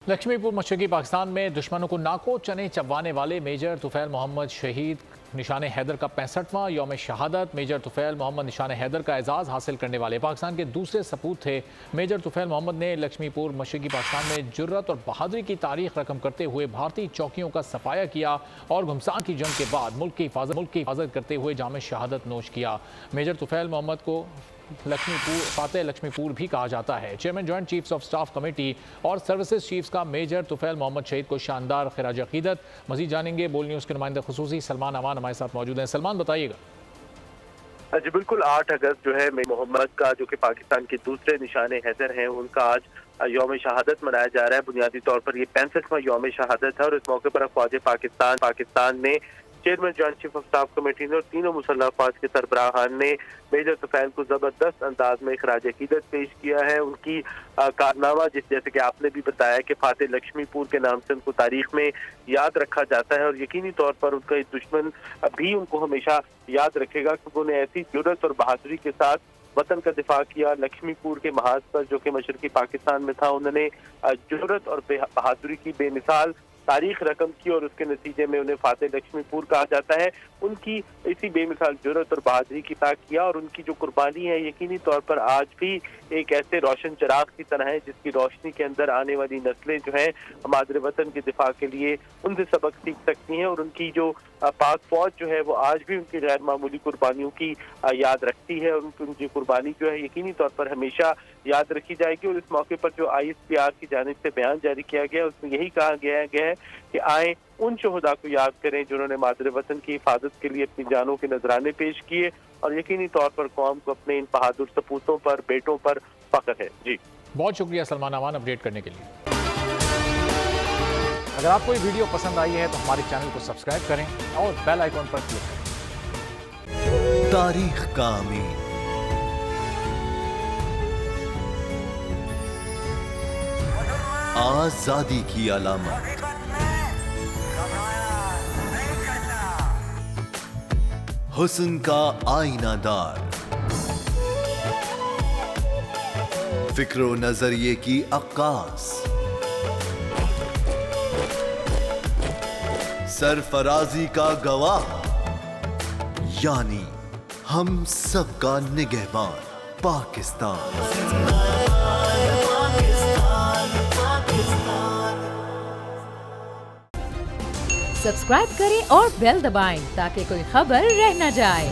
लक्ष्मीपुर मशरकी पाकिस्तान में दुश्मनों को नाको चने चबवाने वाले मेजर तुफैल मोहम्मद शहीद निशान हैदर का 65वां यौम शहादत। मेजर तुफैल मोहम्मद निशान हैदर का एजाज़ हासिल करने वाले पाकिस्तान के दूसरे सपूत थे। मेजर तुफैल मोहम्मद ने लक्ष्मीपुर मशरकी पाकिस्तान में जुर्रत और बहादुरी की तारीख रकम करते हुए भारतीय चौकियों का सफाया किया और घुमसान की जंग के बाद मुल्क की हिफाजत करते हुए जाम शहादत नोश किया। मेजर तुफैल मोहम्मद को फातेह लक्ष्मीपुर भी कहा जाता है। Chairman joint chiefs of staff committee और सर्विसेज चीफ्स का मेजर तुफैल मोहम्मद शहीद को शानदार खिराज अकीदत। मजीद जानेंगे बोल न्यूज़ के नुमाइंदे खुसूसी सलमान अमान हमारे साथ मौजूद हैं। सलमान, बताइएगा। जी बिल्कुल, 8 अगस्त जो है मोहम्मद का, जो कि पाकिस्तान के दूसरे निशान हैदर हैं, उनका आज यौम शहादत मनाया जा रहा है। बुनियादी तौर पर ये 65वां यौम शहादत है और इस मौके पर अफवाज पाकिस्तान ने, chairman joint chief of staff committee ने और तीनों मुसल्लह अफवाज के सरबराहान ने मेजर तुफैल को जबरदस्त अंदाज में खिराज अकीदत पेश किया है। उनकी कारनामा, जैसे कि आपने भी बताया कि फातेह लक्ष्मीपुर के नाम से उनको तारीख में याद रखा जाता है और यकीनी तौर पर उनका दुश्मन भी उनको हमेशा याद रखेगा, क्योंकि उन्हें ऐसी जुर्रत और बहादुरी के साथ वतन का दिफा किया। लक्ष्मीपुर के महाज पर, जो कि मशरकी पाकिस्तान में था, उन्होंने जुर्रत और बहादुरी की बेमिसाल तारीख रकम की और उसके नतीजे में उन्हें फातेह लक्ष्मीपुर कहा जाता है। उनकी इसी बेमिसाल जुर्रत और बहादुरी की ताक किया और उनकी जो कुर्बानी है यकीनी तौर पर आज भी एक ऐसे रोशन चिराग की तरह है जिसकी रोशनी के अंदर आने वाली नस्लें जो हैं मादरे वतन के दिफा के लिए उनसे सबक सीख सकती हैं। और उनकी जो पाक फौज जो है वो आज भी उनकी गैर मामूली कुर्बानियों की याद रखती है और उनकी कुर्बानी जो है यकीनी तौर पर हमेशा याद रखी जाएगी। और इस मौके पर जो ISPR की जानिब से बयान जारी किया गया उसमें यही कहा गया है कि आए उन शोहदा को याद करें जिन्होंने मादरे वतन की हिफाजत के लिए अपनी जानों के नजराने पेश किए और यकीनी तौर पर कौम को अपने इन बहादुर सपूतों पर, बेटों पर फख्र है। जी बहुत शुक्रिया सलमान अमान अपडेट करने के लिए। अगर आपको ये वीडियो पसंद आई है तो हमारे चैनल को सब्सक्राइब करें और बेल आइकॉन पर क्लिक करें। तारीख का अमीन, आजादी की अलामत, हुस्न का आईनादार, फिक्रो नजरिए की अक्कास, सरफराजी का गवाह, यानी हम सबका निगहबान पाकिस्तान। सब्सक्राइब करें और बेल दबाएं ताकि कोई खबर रह न जाए।